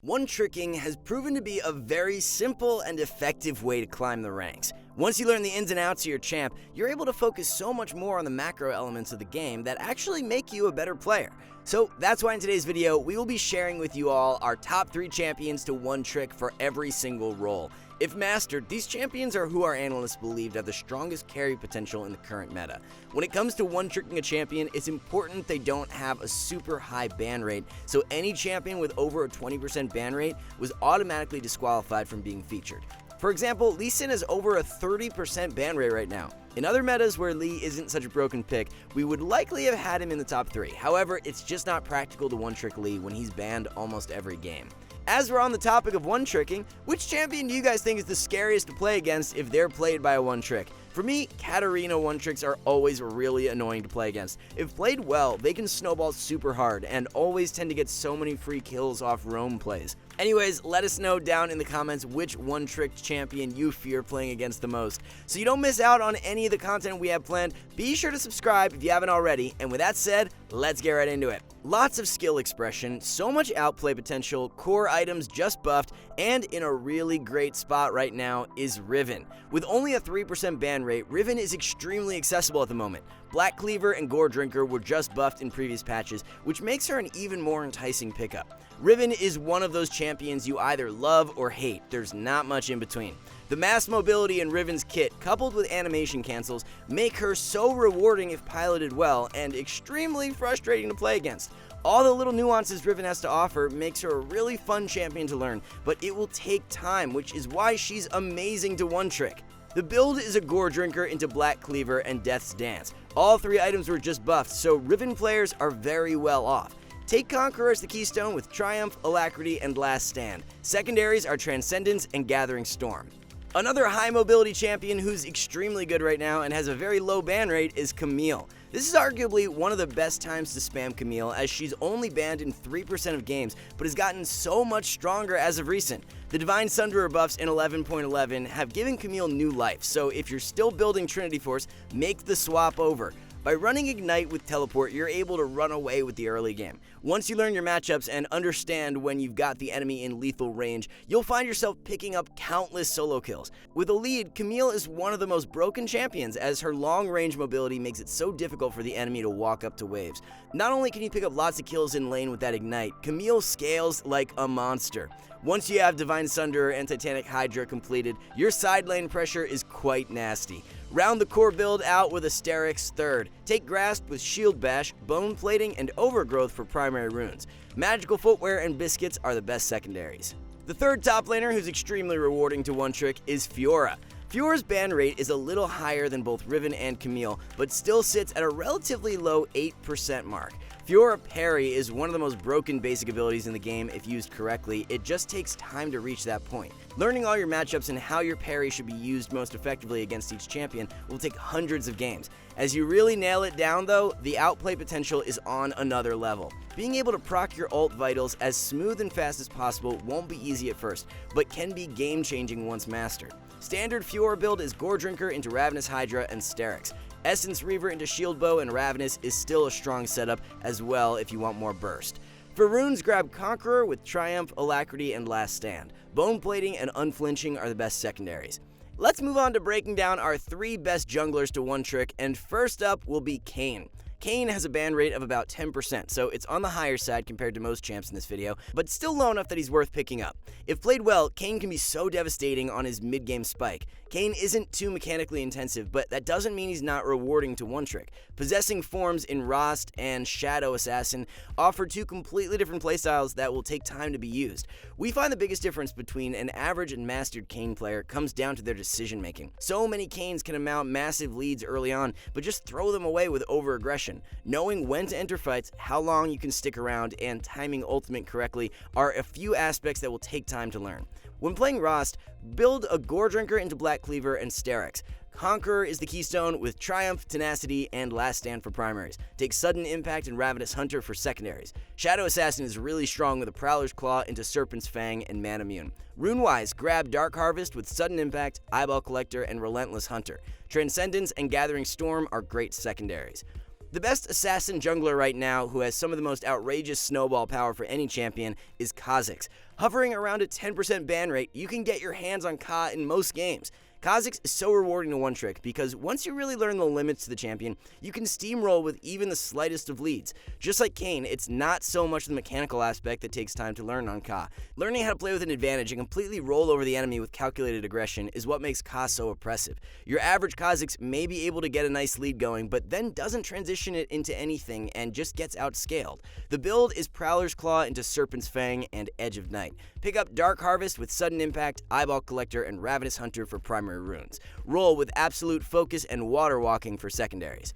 One-tricking has proven to be a very simple and effective way to climb the ranks. Once you learn the ins and outs of your champ, you're able to focus so much more on the macro elements of the game that actually make you a better player. So that's why in today's video, we will be sharing with you all our top 3 champions to one-trick for every single role. If mastered, these champions are who our analysts believed have the strongest carry potential in the current meta. When it comes to one-tricking a champion, it's important they don't have a super high ban rate, so any champion with over a 20% ban rate was automatically disqualified from being featured. For example, Lee Sin has over a 30% ban rate right now. In other metas where Lee isn't such a broken pick, we would likely have had him in the top 3. However, it's just not practical to one-trick Lee when he's banned almost every game. As we're on the topic of one-tricking, which champion do you guys think is the scariest to play against if they're played by a one-trick? For me, Katarina one-tricks are always really annoying to play against. If played well, they can snowball super hard and always tend to get so many free kills off roam plays. Anyways, let us know down in the comments which one-tricked champion you fear playing against the most. So you don't miss out on any of the content we have planned, be sure to subscribe if you haven't already, and with that said, let's get right into it. Lots of skill expression, so much outplay potential, core items just buffed, and in a really great spot right now is Riven. With only a 3% ban rate, Riven is extremely accessible at the moment. Black Cleaver and Gore Drinker were just buffed in previous patches, which makes her an even more enticing pickup. Riven is one of those champions you either love or hate, there's not much in between. The mass mobility in Riven's kit, coupled with animation cancels, make her so rewarding if piloted well, and extremely frustrating to play against. All the little nuances Riven has to offer makes her a really fun champion to learn, but it will take time, which is why she's amazing to one-trick. The build is a Gore Drinker into Black Cleaver and Death's Dance. All 3 items were just buffed, so Riven players are very well off. Take Conqueror as the keystone with Triumph, Alacrity, and Last Stand. Secondaries are Transcendence and Gathering Storm. Another high mobility champion who's extremely good right now and has a very low ban rate is Camille. This is arguably one of the best times to spam Camille, as she's only banned in 3% of games, but has gotten so much stronger as of recent. The Divine Sunderer buffs in 11.11 have given Camille new life, so if you're still building Trinity Force, make the swap over. By running Ignite with Teleport, you're able to run away with the early game. Once you learn your matchups and understand when you've got the enemy in lethal range, you'll find yourself picking up countless solo kills. With a lead, Camille is one of the most broken champions, as her long range mobility makes it so difficult for the enemy to walk up to waves. Not only can you pick up lots of kills in lane with that Ignite, Camille scales like a monster. Once you have Divine Sunderer and Titanic Hydra completed, your side lane pressure is quite nasty. Round the core build out with Asterix third. Take Grasp with Shield Bash, Bone Plating, and Overgrowth for primary runes. Magical Footwear and Biscuits are the best secondaries. The third top laner who's extremely rewarding to one-trick is Fiora. Fiora's ban rate is a little higher than both Riven and Camille, but still sits at a relatively low 8% mark. Fiora Parry is one of the most broken basic abilities in the game if used correctly. It just takes time to reach that point. Learning all your matchups and how your parry should be used most effectively against each champion will take hundreds of games. As you really nail it down though, the outplay potential is on another level. Being able to proc your ult vitals as smooth and fast as possible won't be easy at first, but can be game-changing once mastered. Standard Fiora build is Gore Drinker into Ravenous Hydra and Sterix. Essence Reaver into Shield Bow and Ravenous is still a strong setup as well if you want more burst. For runes, grab Conqueror with Triumph, Alacrity, and Last Stand. Bone Plating and Unflinching are the best secondaries. Let's move on to breaking down our 3 best junglers to one-trick, and first up will be Kayn. Kayn has a ban rate of about 10%, so it's on the higher side compared to most champs in this video, but still low enough that he's worth picking up. If played well, Kayn can be so devastating on his mid-game spike. Kayn isn't too mechanically intensive, but that doesn't mean he's not rewarding to one-trick. Possessing forms in Rost and Shadow Assassin offer 2 completely different playstyles that will take time to be used. We find the biggest difference between an average and mastered Kayn player comes down to their decision making. So many Kayns can amount massive leads early on, but just throw them away with over-aggression. Knowing when to enter fights, how long you can stick around, and timing ultimate correctly are a few aspects that will take time to learn. When playing Rost, build a Gore Drinker into Black Cleaver and Sterix. Conqueror is the keystone with Triumph, Tenacity, and Last Stand for primaries. Take Sudden Impact and Ravenous Hunter for secondaries. Shadow Assassin is really strong with a Prowler's Claw into Serpent's Fang and Manamune. Rune-wise, grab Dark Harvest with Sudden Impact, Eyeball Collector, and Relentless Hunter. Transcendence and Gathering Storm are great secondaries. The best assassin jungler right now, who has some of the most outrageous snowball power for any champion, is Kha'Zix. Hovering around a 10% ban rate, you can get your hands on Ka in most games. Kha'Zix is so rewarding to one-trick because once you really learn the limits to the champion, you can steamroll with even the slightest of leads. Just like Kayn, it's not so much the mechanical aspect that takes time to learn on Ka. Learning how to play with an advantage and completely roll over the enemy with calculated aggression is what makes Ka so oppressive. Your average Kha'Zix may be able to get a nice lead going, but then doesn't transition it into anything and just gets outscaled. The build is Prowler's Claw into Serpent's Fang and Edge of Night. Pick up Dark Harvest with Sudden Impact, Eyeball Collector, and Ravenous Hunter for primary runes. Roll with Absolute Focus and Water Walking for secondaries.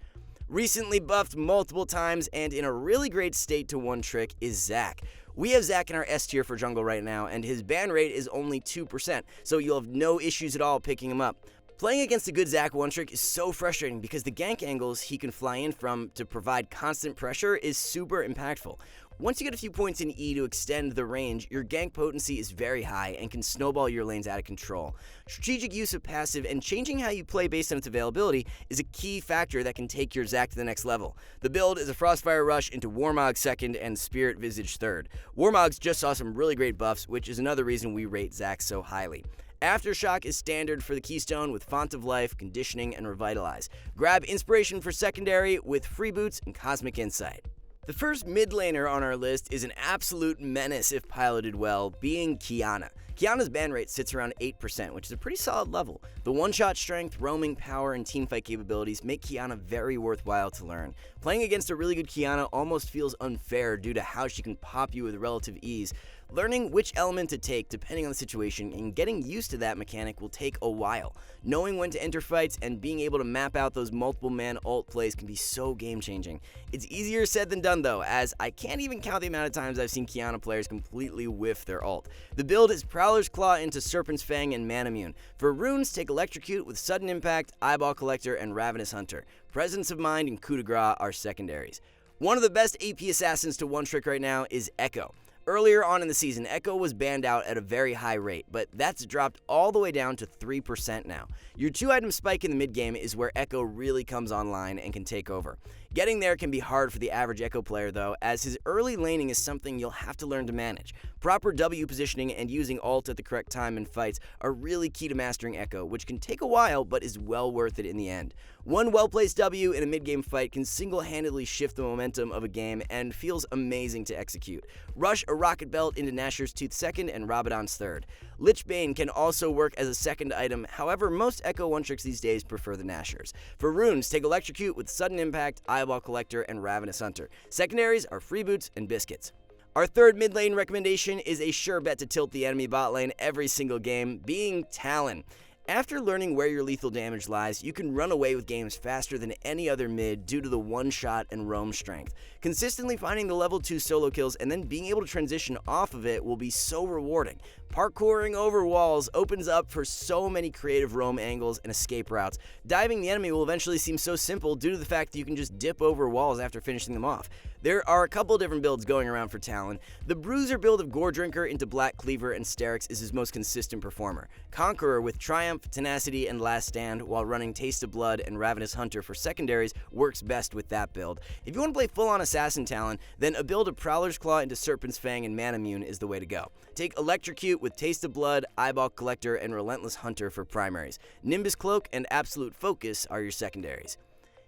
Recently buffed multiple times and in a really great state to one-trick is Zac. We have Zac in our S tier for jungle right now, and his ban rate is only 2%, so you'll have no issues at all picking him up. Playing against a good Zac one-trick is so frustrating because the gank angles he can fly in from to provide constant pressure is super impactful. Once you get a few points in E to extend the range, your gank potency is very high and can snowball your lanes out of control. Strategic use of passive and changing how you play based on its availability is a key factor that can take your Zac to the next level. The build is a Frostfire Rush into Warmog 2nd and Spirit Visage 3rd. Warmogs just saw some really great buffs, which is another reason we rate Zac so highly. Aftershock is standard for the Keystone with Font of Life, Conditioning, and Revitalize. Grab Inspiration for secondary with Freeboots and Cosmic Insight. The first mid laner on our list is an absolute menace if piloted well, being Qiyana. Qiyana's ban rate sits around 8%, which is a pretty solid level. The one-shot strength, roaming power, and teamfight capabilities make Qiyana very worthwhile to learn. Playing against a really good Qiyana almost feels unfair due to how she can pop you with relative ease. Learning which element to take depending on the situation and getting used to that mechanic will take a while. Knowing when to enter fights and being able to map out those multiple man ult plays can be so game-changing. It's easier said than done though, as I can't even count the amount of times I've seen Qiyana players completely whiff their ult. The build is Prowler's Claw into Serpent's Fang and Manamune. For runes, take Electrocute with Sudden Impact, Eyeball Collector, and Ravenous Hunter. Presence of Mind and Coup de Grace are secondaries. One of the best AP assassins to one-trick right now is Echo. Earlier on in the season, Echo was banned out at a very high rate, but that's dropped all the way down to 3% now. Your 2-item spike in the mid-game is where Echo really comes online and can take over. Getting there can be hard for the average Echo player though, as his early laning is something you'll have to learn to manage. Proper W positioning and using ult at the correct time in fights are really key to mastering Echo, which can take a while but is well worth it in the end. One well-placed W in a mid-game fight can single-handedly shift the momentum of a game and feels amazing to execute. Rush a Rocket Belt into Nashor's Tooth 2nd and Rabadon's 3rd. Lich Bane can also work as a second item, however most Echo one-tricks these days prefer the Nashors. For runes, take Electrocute with Sudden Impact, Eyeball Collector, and Ravenous Hunter. Secondaries are Freeboots and Biscuits. Our third mid lane recommendation is a sure bet to tilt the enemy bot lane every single game, being Talon. After learning where your lethal damage lies, you can run away with games faster than any other mid due to the one-shot and roam strength. Consistently finding the level 2 solo kills and then being able to transition off of it will be so rewarding. Parkouring over walls opens up for so many creative roam angles and escape routes. Diving the enemy will eventually seem so simple due to the fact that you can just dip over walls after finishing them off. There are a couple different builds going around for Talon. The Bruiser build of Gore Drinker into Black Cleaver and Sterix is his most consistent performer. Conqueror with Triumph, Tenacity, and Last Stand while running Taste of Blood and Ravenous Hunter for secondaries works best with that build. If you want to play full-on Assassin Talon, then a build of Prowler's Claw into Serpent's Fang and Manamune is the way to go. Take Electrocute with Taste of Blood, Eyeball Collector, and Relentless Hunter for primaries. Nimbus Cloak and Absolute Focus are your secondaries.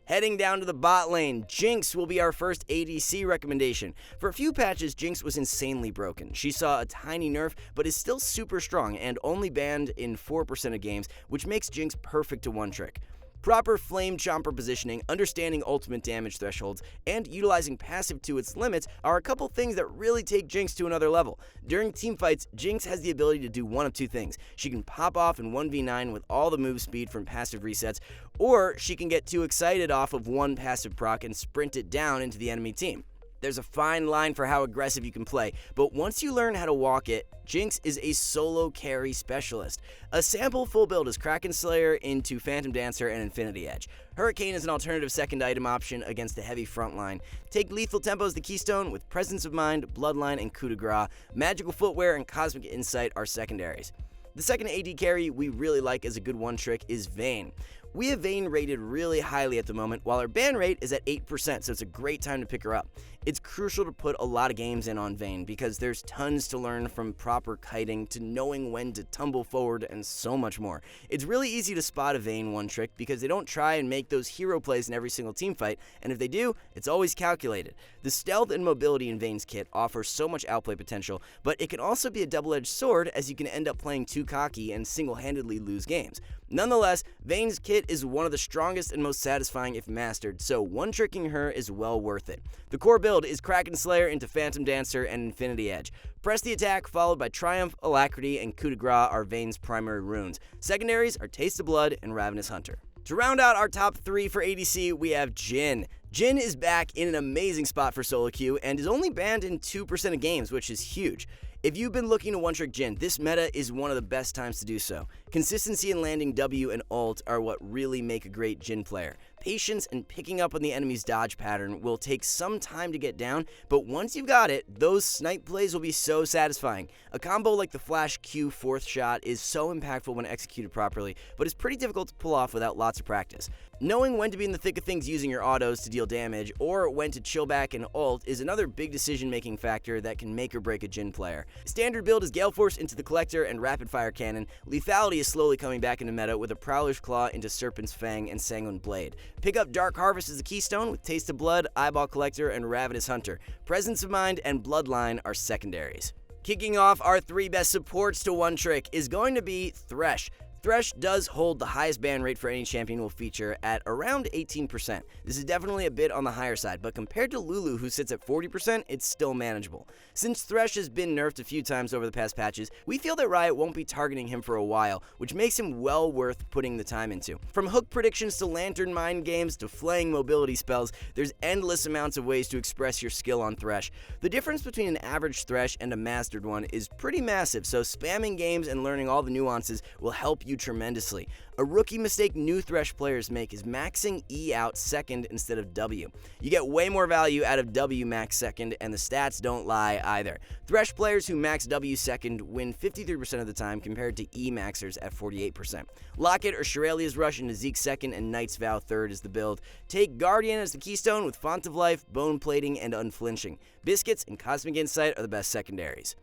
Heading down to the bot lane, Jinx will be our first ADC recommendation. For a few patches, Jinx was insanely broken. She saw a tiny nerf, but is still super strong and only banned in 4% of games, which makes Jinx perfect to one-trick. Proper Flame Chomper positioning, understanding ultimate damage thresholds, and utilizing passive to its limits are a couple things that really take Jinx to another level. During teamfights, Jinx has the ability to do one of two things. She can pop off in 1v9 with all the move speed from passive resets, or she can get too excited off of one passive proc and sprint it down into the enemy team. There's a fine line for how aggressive you can play, but once you learn how to walk it, Jinx is a solo carry specialist. A sample full build is Kraken Slayer into Phantom Dancer and Infinity Edge. Hurricane is an alternative second item option against the heavy front line. Take Lethal Tempo as the keystone with Presence of Mind, Bloodline, and Coup de Grace. Magical Footwear and Cosmic Insight are secondaries. The second AD carry we really like as a good one-trick is Vayne. We have Vayne rated really highly at the moment, while our ban rate is at 8%, so it's a great time to pick her up. It's crucial to put a lot of games in on Vayne because there's tons to learn, from proper kiting to knowing when to tumble forward and so much more. It's really easy to spot a Vayne one trick because they don't try and make those hero plays in every single team fight, and if they do, it's always calculated. The stealth and mobility in Vayne's kit offers so much outplay potential, but it can also be a double-edged sword as you can end up playing too cocky and single-handedly lose games. Nonetheless, Vayne's kit is one of the strongest and most satisfying if mastered, so one-tricking her is well worth it. The core build is Kraken Slayer into Phantom Dancer and Infinity Edge. Press the attack, followed by Triumph, Alacrity, and Coup de Grace are Vayne's primary runes. Secondaries are Taste of Blood and Ravenous Hunter. To round out our top 3 for ADC, we have Jhin. Jhin is back in an amazing spot for solo queue and is only banned in 2% of games, which is huge. If you've been looking to one-trick Jhin, this meta is one of the best times to do so. Consistency in landing W and ult are what really make a great Jhin player. Patience and picking up on the enemy's dodge pattern will take some time to get down, but once you've got it, those snipe plays will be so satisfying. A combo like the Flash Q 4th shot is so impactful when executed properly, but it's pretty difficult to pull off without lots of practice. Knowing when to be in the thick of things using your autos to deal damage, or when to chill back and ult, is another big decision-making factor that can make or break a Jhin player. Standard build is Gale Force into the Collector and Rapid Fire Cannon. Lethality is slowly coming back into meta with a Prowler's Claw into Serpent's Fang and Sanguine Blade. Pick up Dark Harvest as the keystone with Taste of Blood, Eyeball Collector, and Ravenous Hunter. Presence of Mind and Bloodline are secondaries. Kicking off our 3 best supports to one trick is going to be Thresh. Thresh does hold the highest ban rate for any champion we'll feature at around 18%. This is definitely a bit on the higher side, but compared to Lulu, who sits at 40%, it's still manageable. Since Thresh has been nerfed a few times over the past patches, we feel that Riot won't be targeting him for a while, which makes him well worth putting the time into. From hook predictions to lantern mind games to flaying mobility spells, there's endless amounts of ways to express your skill on Thresh. The difference between an average Thresh and a mastered one is pretty massive, so spamming games and learning all the nuances will help you tremendously. A rookie mistake new Thresh players make is maxing E out second instead of W. You get way more value out of W max second, and the stats don't lie either. Thresh players who max W second win 53% of the time compared to E maxers at 48%. Locket or Shirelia's Rush into Zeke second and Knight's Vow third is the build. Take Guardian as the keystone with Font of Life, Bone Plating, and Unflinching. Biscuits and Cosmic Insight are the best secondaries.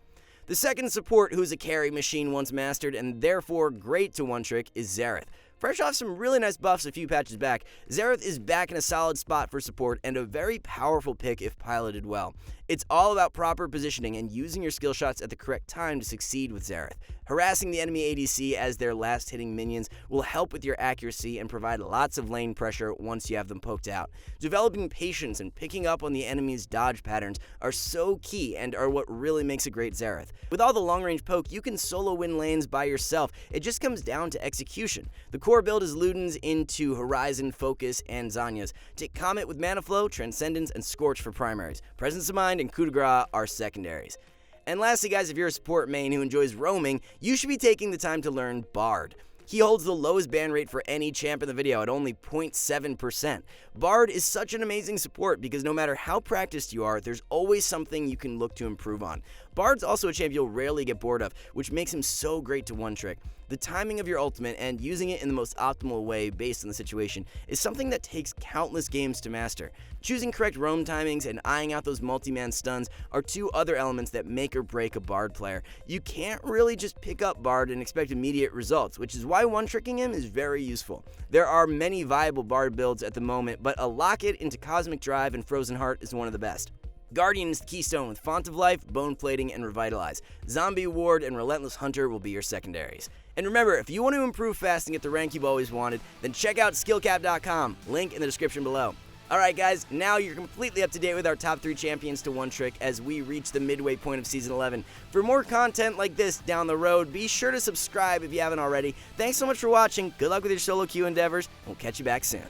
The second support who's a carry machine once mastered and therefore great to one-trick is Xerath. Fresh off some really nice buffs a few patches back, Xerath is back in a solid spot for support and a very powerful pick if piloted well. It's all about proper positioning and using your skill shots at the correct time to succeed with Xerath. Harassing the enemy ADC as their last hitting minions will help with your accuracy and provide lots of lane pressure once you have them poked out. Developing patience and picking up on the enemy's dodge patterns are so key and are what really makes a great Xerath. With all the long range poke, you can solo win lanes by yourself. It just comes down to execution. The core build is Luden's into Horizon, Focus, and Zanya's. Take Comet with Mana Flow, Transcendence, and Scorch for primaries. Presence of Mind and Coup de Grace are secondaries. And lastly, guys, if you're a support main who enjoys roaming, you should be taking the time to learn Bard. He holds the lowest ban rate for any champ in the video at only 0.7%. Bard is such an amazing support because no matter how practiced you are, there's always something you can look to improve on. Bard's also a champ you'll rarely get bored of, which makes him so great to one-trick. The timing of your ultimate and using it in the most optimal way based on the situation is something that takes countless games to master. Choosing correct roam timings and eyeing out those multi-man stuns are 2 other elements that make or break a Bard player. You can't really just pick up Bard and expect immediate results, which is why one-tricking him is very useful. There are many viable Bard builds at the moment, but a Locket into Cosmic Drive and Frozen Heart is one of the best. Guardian is the keystone with Font of Life, Bone Plating, and Revitalize. Zombie Ward and Relentless Hunter will be your secondaries. And remember, if you want to improve fast and get the rank you've always wanted, then check out SkillCapped.com, link in the description below. Alright guys, now you're completely up to date with our top 3 champions to one-trick as we reach the midway point of Season 11. For more content like this down the road, be sure to subscribe if you haven't already. Thanks so much for watching, good luck with your solo queue endeavors, and we'll catch you back soon.